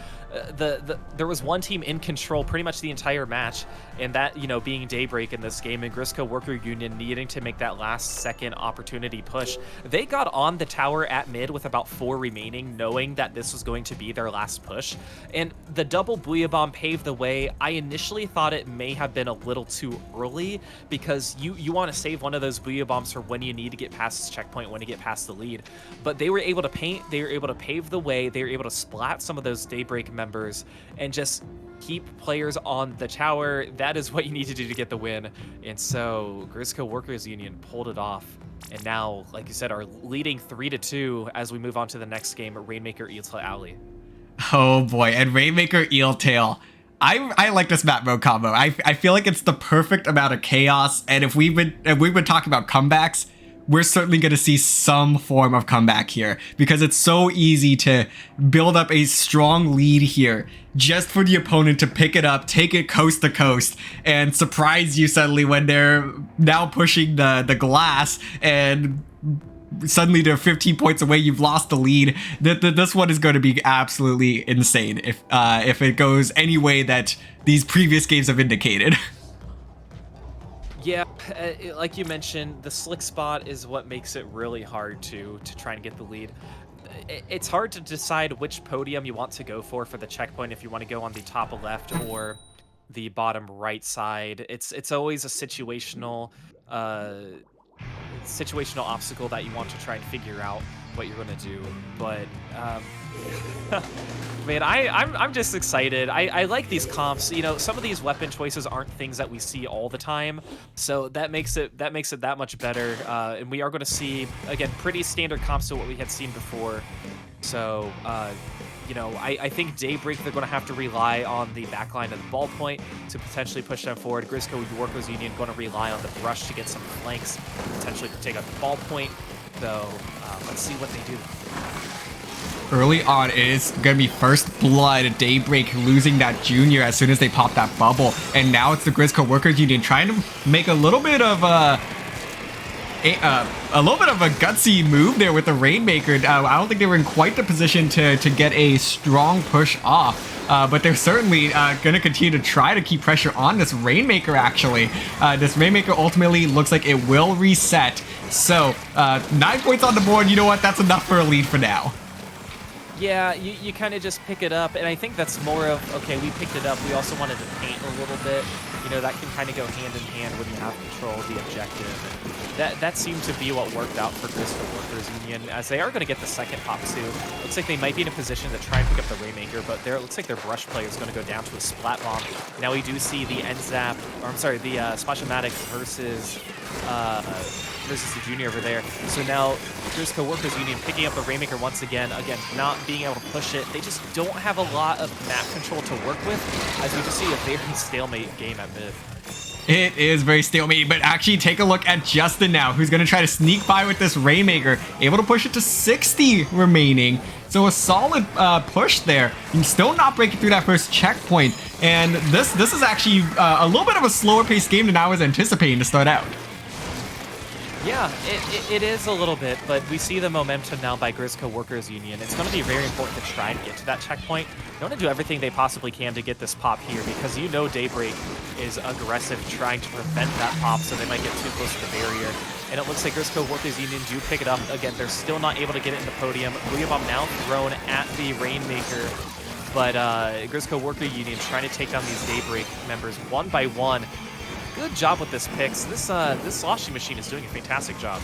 there was one team in control pretty much the entire match, and that, you know, being Daybreak in this game, and Grizzco Worker Union needing to make that last second opportunity push. They got on the tower at mid with about 4 remaining, knowing that this was going to be their last push, and the double booyah bomb paved the way. I initially thought it may have been a little too early, because you want to save one of those booyah bombs for when you need to get past this checkpoint, when you get past the lead. But they were able to paint, they were able to pave the way, they were able to splat some of those Daybreak members and just keep players on the tower. That is what you need to do to get the win. And so Grizzco Workers Union pulled it off, and now, like you said, are leading 3-2 as we move on to the next game, Rainmaker Eeltail Alley. Oh boy, and Rainmaker Eeltail. I like this map mode combo. I feel like it's the perfect amount of chaos, and if we've been talking about comebacks, we're certainly going to see some form of comeback here, because it's so easy to build up a strong lead here just for the opponent to pick it up, take it coast to coast, and surprise you suddenly when they're now pushing the glass, and suddenly they're 15 points away. You've lost the lead. This one is going to be absolutely insane if it goes any way that these previous games have indicated. Yeah, like you mentioned, the slick spot is what makes it really hard to try and get the lead. It's hard to decide which podium you want to go for the checkpoint, if you want to go on the top left or the bottom right side. It's always a situational obstacle that you want to try and figure out what you're going to do. But man, I'm just excited. I like these comps. You know, some of these weapon choices aren't things that we see all the time, so that makes it that much better. And we are going to see, again, pretty standard comps to what we had seen before. So you know, I think Daybreak, they're going to have to rely on the backline of the ball point to potentially push them forward. Grizzco Workers Union going to rely on the brush to get some flanks, potentially take out the ball point. So let's see what they do. early on, it is going to be first blood. Daybreak losing that junior as soon as they pop that bubble. And now it's the Grizzco Workers Union trying to make a little bit of a gutsy move there with the Rainmaker. I don't think they were in quite the position to get a strong push off. But they're certainly going to continue to try to keep pressure on this Rainmaker, actually. This Rainmaker ultimately looks like it will reset. So, 9 points on the board. You know what? That's enough for a lead for now. Yeah, you kind of just pick it up, and I think that's more of, okay, we picked it up, we also wanted to paint a little bit. You know, that can kind of go hand in hand when you have control of the objective. And that seemed to be what worked out for Grizzco Workers Union, as they are going to get the second pop too. Looks like they might be in a position to try and pick up the Rainmaker, but it looks like their Brush player is going to go down to a Splat Bomb. Now we do see the N-Zap, or I'm sorry, the Splash-O-Matic versus the Junior over there. So now Grizzco Workers Union picking up the Rainmaker once again, not being able to push it. They just don't have a lot of map control to work with, as we just see a very stalemate game at mid. It is very stalemate, but actually take a look at Justin now, who's going to try to sneak by with this Rainmaker, able to push it to 60 remaining. So a solid push there. You're still not breaking through that first checkpoint, and this is actually a little bit of a slower paced game than I was anticipating to start out. Yeah, it is a little bit, but we see the momentum now by Grizzco Workers Union. It's going to be very important to try and get to that checkpoint. They want to do everything they possibly can to get this pop here, because you know Daybreak is aggressive trying to prevent that pop, so they might get too close to the barrier. And it looks like Grizzco Workers Union do pick it up. Again, they're still not able to get it in the podium. Booyah Bomb now thrown at the Rainmaker, but Grizzco Workers Union trying to take down these Daybreak members one by one. Good job with this picks. This sloshing machine is doing a fantastic job.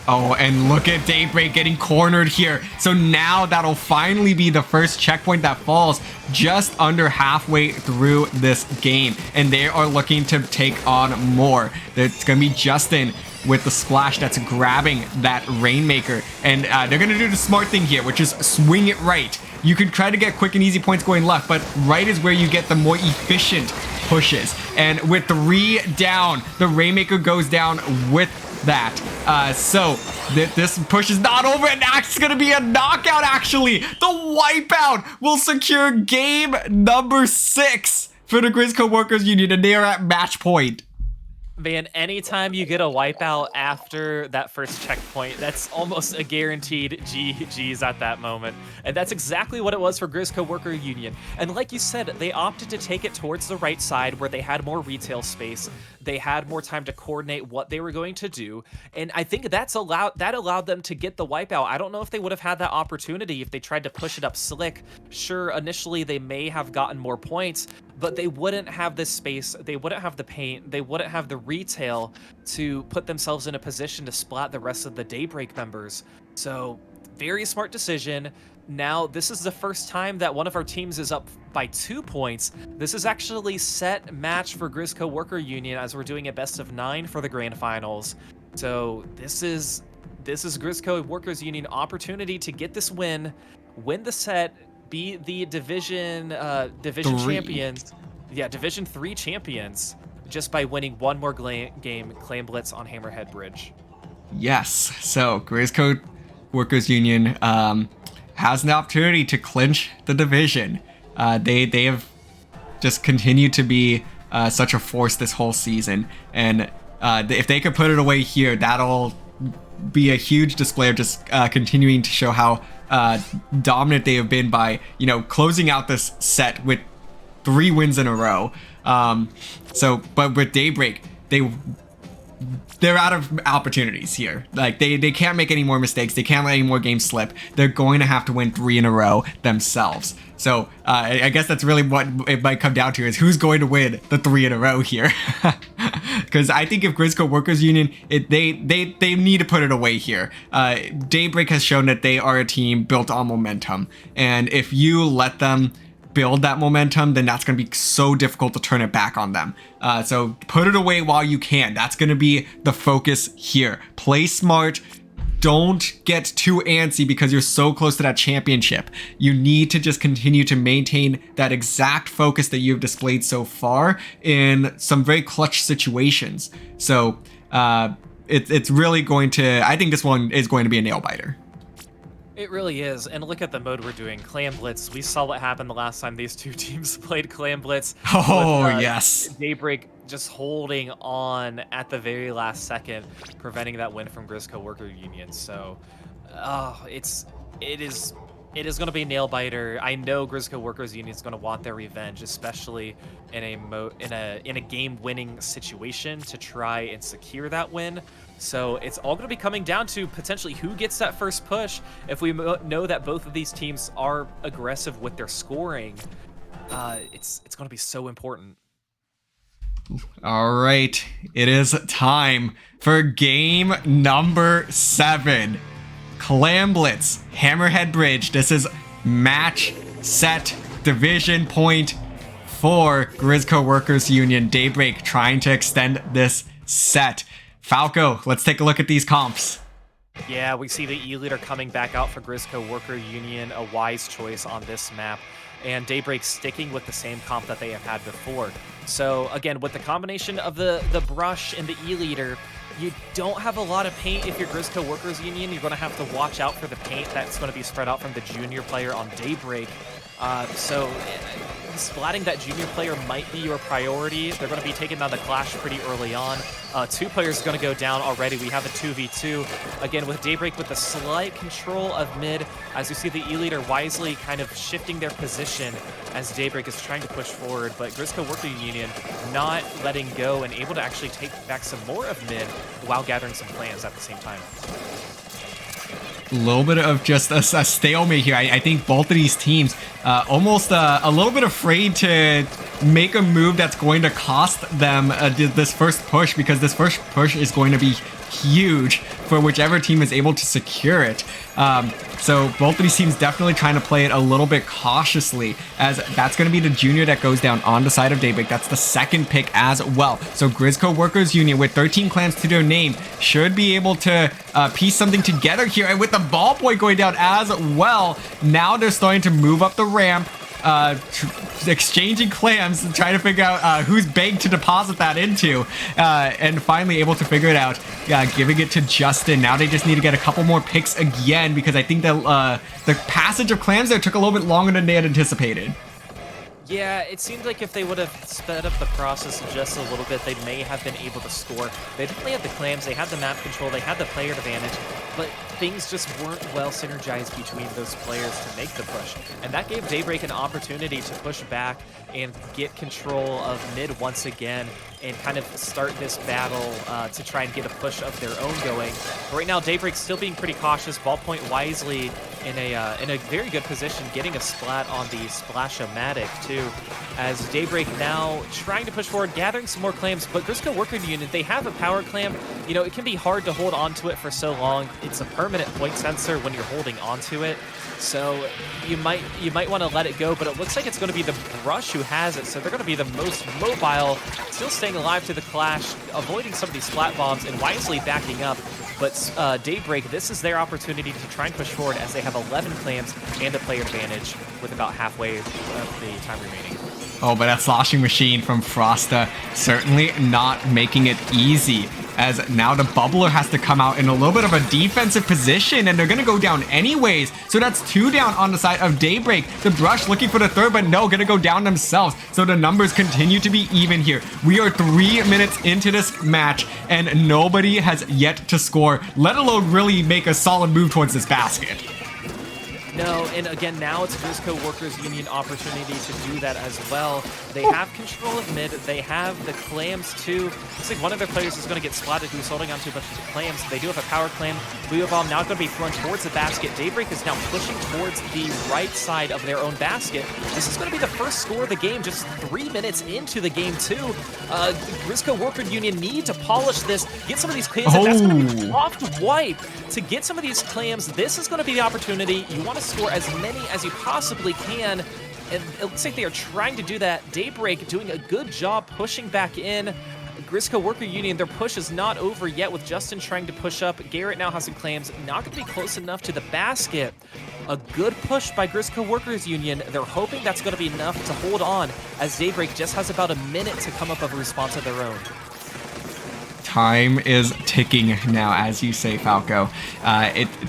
Oh, and look at Daybreak getting cornered here. So now that'll finally be the first checkpoint that falls just under halfway through this game. And they are looking to take on more. It's going to be Justin with the splash that's grabbing that Rainmaker. And they're going to do the smart thing here, which is swing it right. You can try to get quick and easy points going left, but right is where you get the more efficient pushes. And with 3 down, the Rainmaker goes down with that. So this push is not over, and that's going to be a knockout, actually. The wipeout will secure game number 6 for the Grizzco Workers Union, and they are at match point. Man, anytime you get a wipeout after that first checkpoint, that's almost a guaranteed GG's at that moment. And that's exactly what it was for Grizzco Worker Union. And like you said, they opted to take it towards the right side where they had more retail space. They had more time to coordinate what they were going to do. And I think that allowed them to get the wipeout. I don't know if they would have had that opportunity if they tried to push it up slick. Sure, initially they may have gotten more points, but they wouldn't have this space, they wouldn't have the paint, they wouldn't have the retail to put themselves in a position to splat the rest of the Daybreak members. So, very smart decision. Now, this is the first time that one of our teams is up by 2 points. This is actually set match for Grizzco Worker Union, as we're doing a best of 9 for the grand finals. So this is Grizzco Workers Union opportunity to get this win the set, be the division champions. Yeah, Division 3 champions, just by winning one more game, Claim Blitz on Hammerhead Bridge. Yes, so Grizzco Workers Union has an opportunity to clinch the division. They have just continued to be such a force this whole season, and if they could put it away here, that'll be a huge display of just continuing to show how dominant they have been by, you know, closing out this set with 3 wins in a row. But with Daybreak, they're out of opportunities here. Like they can't make any more mistakes. They can't let any more games slip. They're going to have to win 3 in a row themselves. So I guess that's really what it might come down to, is who's going to win the 3 in a row here. Because I think if Grizzco Workers Union, they need to put it away here. Daybreak has shown that they are a team built on momentum, and if you let them build that momentum, then that's going to be so difficult to turn it back on them. So put it away while you can. That's going to be the focus here. Play smart. Don't get too antsy because you're so close to that championship. You need to just continue to maintain that exact focus that you've displayed so far in some very clutch situations. So it's really going to, I think this one is going to be a nail biter. It really is, and look at the mode we're doing, Clam Blitz. We saw what happened the last time these two teams played Clam Blitz. Oh, With, yes. Daybreak just holding on at the very last second, preventing that win from Grizzco Worker Union. So, it is it is going to be a nail biter. I know Grizzco Workers Union is going to want their revenge, especially in a game-winning situation to try and secure that win. So it's all going to be coming down to potentially who gets that first push. If we know that both of these teams are aggressive with their scoring, it's going to be so important. All right, it is time for game number 7. Clam Blitz, Hammerhead Bridge. This is match set division point for Grizzco Workers Union. Daybreak trying to extend this set. Falco, let's take a look at these comps. Yeah, we see the E-Leader coming back out for Grizzco Worker Union, a wise choice on this map, and Daybreak sticking with the same comp that they have had before. So again, with the combination of the brush and the E-Leader, you don't have a lot of paint if you're Grizzco Workers Union. You're going to have to watch out for the paint that's going to be spread out from the junior player on Daybreak. So splatting that junior player might be your priority. They're going to be taking down the Clash pretty early on. 2 players are going to go down already. We have a 2v2. Again, with Daybreak with the slight control of mid, as you see the E-Leader wisely kind of shifting their position as Daybreak is trying to push forward, but Grizzco Worker Union not letting go and able to actually take back some more of mid while gathering some clans at the same time. A little bit of just a stalemate here. I think both of these teams almost a little bit afraid to make a move that's going to cost them this first push, because this first push is going to be huge for whichever team is able to secure it. So both of these teams definitely trying to play it a little bit cautiously, as that's going to be the junior that goes down on the side of Daybreak. That's the second pick as well. So Grizzco Workers Union with 13 clans to their name should be able to piece something together here. And with the ball boy going down as well, now they're starting to move up the ramp, exchanging clams and trying to figure out whose bank to deposit that into, and finally able to figure it out, giving it to Justin. Now they just need to get a couple more picks again, because I think that the passage of clams there took a little bit longer than they had anticipated. Yeah, it seemed like if they would have sped up the process just a little bit, they may have been able to score. They definitely had the clams, they had the map control, they had the player advantage, but things just weren't well synergized between those players to make the push. And that gave Daybreak an opportunity to push back and get control of mid once again and kind of start this battle to try and get a push of their own going. But right now, Daybreak still being pretty cautious, ballpoint wisely in a very good position, getting a splat on the Splash-O-Matic too, as Daybreak now trying to push forward, gathering some more clams, but Grizzco Worker Union, they have a power clam. You know, it can be hard to hold onto it for so long. It's a permanent point sensor when you're holding onto it, so you might want to let it go, but it looks like it's going to be the Brush who has it, so they're going to be the most mobile, still staying alive to the Clash, avoiding some of these splat bombs and wisely backing up. But Daybreak, this is their opportunity to try and push forward, as they have 11 clams and a player advantage with about halfway of the time remaining. Oh, but that sloshing machine from Frosta certainly not making it easy, as now the bubbler has to come out in a little bit of a defensive position, and they're going to go down anyways. So that's 2 down on the side of Daybreak. The Brush looking for the third, but no, going to go down themselves. So the numbers continue to be even here. We are 3 minutes into this match, and nobody has yet to score, let alone really make a solid move towards this basket. No, and again, now it's Grizzco Workers Union opportunity to do that as well. They have control of mid, they have the clams too. Looks like one of their players is going to get splatted who's holding on to a bunch of clams. They do have a power clam. Blue Bomb now going to be thrown towards the basket. Daybreak is now pushing towards the right side of their own basket. This is going to be the first score of the game, just 3 minutes into the game too. Grizzco Worker Union need to polish this, get some of these clams, and that's going to be soft wipe. To get some of these clams, this is going to be the opportunity. You want to score as many as you possibly can, and it looks like they are trying to do that. Daybreak doing a good job pushing back in. Grizzco Worker Union, their push is not over yet, with Justin trying to push up. Garrett now has some clams, not going to be close enough to the basket. A good push by Grizzco Workers Union. They're hoping that's going to be enough to hold on, as Daybreak just has about a minute to come up with a response of their own. time is ticking now, as you say, Falco.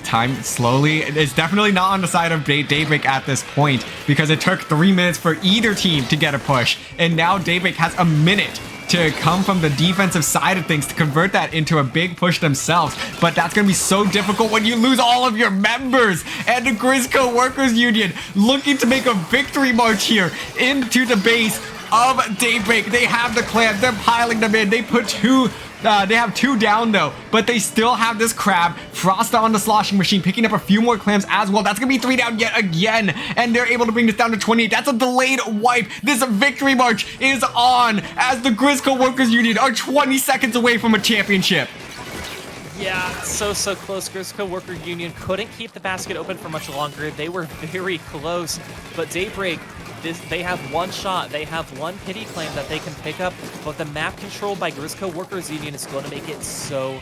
Time slowly is definitely not on the side of Daybreak at this point, because it took 3 minutes for either team to get a push, and now Daybreak has a minute to come from the defensive side of things to convert that into a big push themselves. But that's going to be so difficult when you lose all of your members. And the Grizzco Workers Union looking to make a victory march here into the base of Daybreak. They have the clan. They're piling them in. They put two. They have 2 down though, but they still have this crab. Frosta on the sloshing machine, picking up a few more clams as well. That's gonna be 3 down yet again, and they're able to bring this down to 28. That's a delayed wipe. This victory march is on as the Grizzco Workers Union are 20 seconds away from a championship. Yeah, so close. Grizzco Worker Union couldn't keep the basket open for much longer. They were very close, but Daybreak, they have one shot. They have one pity claim that they can pick up, but the map controlled by Grizzco Workers Union is going to make it so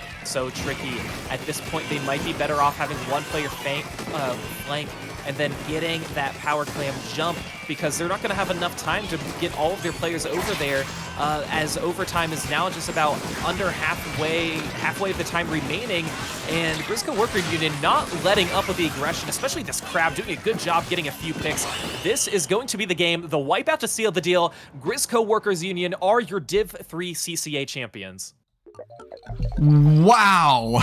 tricky. At this point, they might be better off having one player flank and then getting that power clam jump, because they're not going to have enough time to get all of their players over there, as overtime is now just about under halfway of the time remaining, and Grizzco Worker Union not letting up with the aggression, especially this crab doing a good job getting a few picks. This is going to be the game, the wipeout to seal the deal. Grizzco Workers Union are your Div 3 CCA champions. Wow,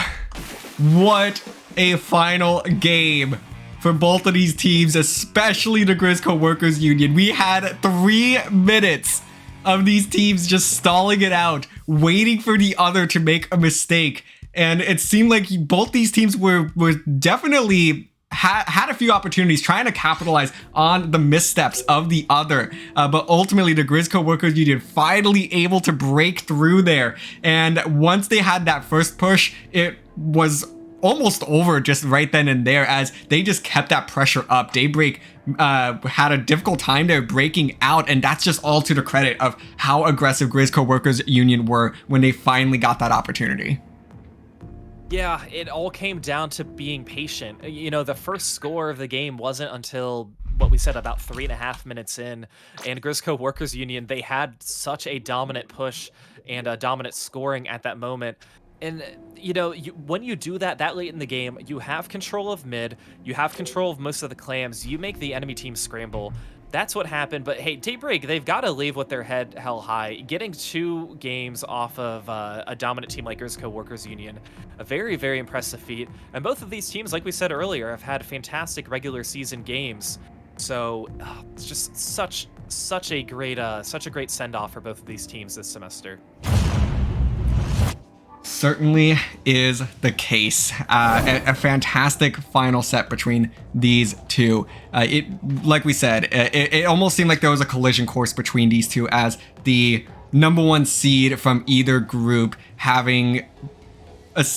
what a final game for both of these teams, especially the Grizzco Workers Union. We had 3 minutes of these teams just stalling it out, waiting for the other to make a mistake. And it seemed like both these teams were definitely had a few opportunities trying to capitalize on the missteps of the other. But ultimately, the Grizzco Workers Union finally able to break through there. And once they had that first push, it was almost over just right then and there, as they just kept that pressure up. Daybreak had a difficult time there breaking out, and that's just all to the credit of how aggressive Grizzco Workers Union were when they finally got that opportunity. Yeah, it all came down to being patient. You know, the first score of the game wasn't until what we said about 3.5 minutes in, and Grizzco Workers Union, they had such a dominant push and a dominant scoring at that moment. And, you know, when you do that late in the game, you have control of mid, you have control of most of the clams, you make the enemy team scramble. That's what happened. But hey, Daybreak, they've got to leave with their head held high. Getting 2 games off of a dominant team like Grizzco Workers Union, a very, very impressive feat. And both of these teams, like we said earlier, have had fantastic regular season games. So it's just such a great send-off for both of these teams this semester. Certainly is the case. A fantastic final set between these two. Like we said, it almost seemed like there was a collision course between these two, as the #1 seed from either group having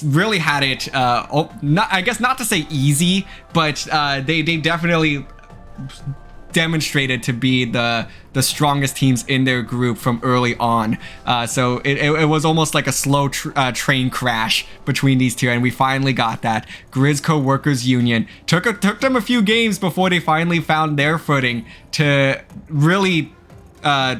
really had it, I guess not to say easy, but they definitely demonstrated to be the strongest teams in their group from early on. So it was almost like a slow train crash between these two, and we finally got that. Grizzco Workers Union took them a few games before they finally found their footing to really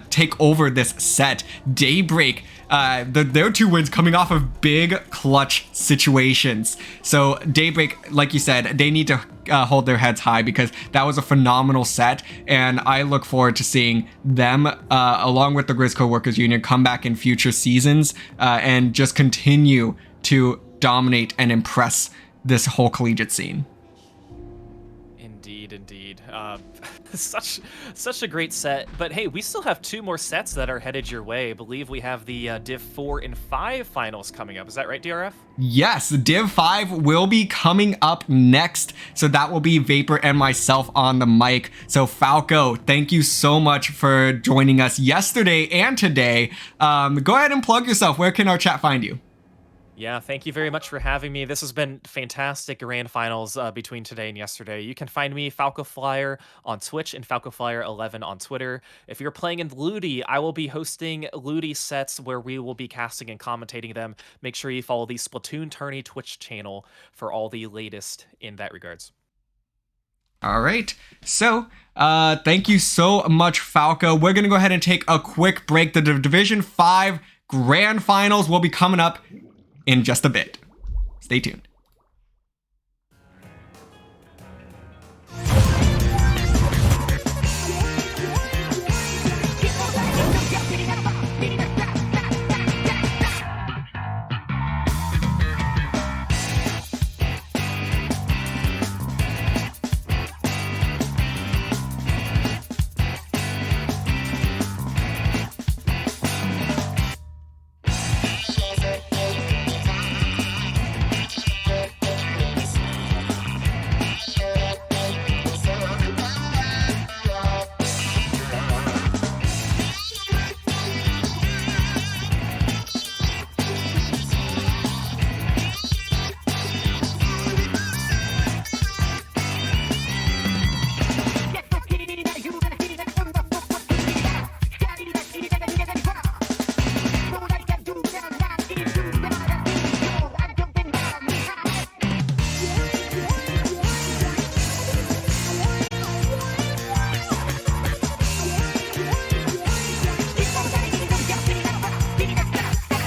take over this set. Daybreak, their 2 wins coming off of big clutch situations. So Daybreak, like you said, they need to hold their heads high, because that was a phenomenal set, and I look forward to seeing them along with the Grizzco Workers Union come back in future seasons and just continue to dominate and impress this whole collegiate scene. Indeed. Such a great set. But hey, we still have 2 more sets that are headed your way. I believe we have the Div 4 and 5 finals coming up. Is that right, DRF? Yes, Div 5 will be coming up next. So that will be Vapor and myself on the mic. So Falco, thank you so much for joining us yesterday and today. Go ahead and plug yourself. Where can our chat find you? Yeah, thank you very much for having me. This has been fantastic grand finals between today and yesterday. You can find me, Falco Flyer, on Twitch and Falco Flyer 11 on Twitter. If you're playing in Ludi, I will be hosting Ludi sets where we will be casting and commentating them. Make sure you follow the Splatoon Tourney Twitch channel for all the latest in that regards. All right, so thank you so much, Falco. We're gonna go ahead and take a quick break. The Division 5 grand finals will be coming up in just a bit. Stay tuned.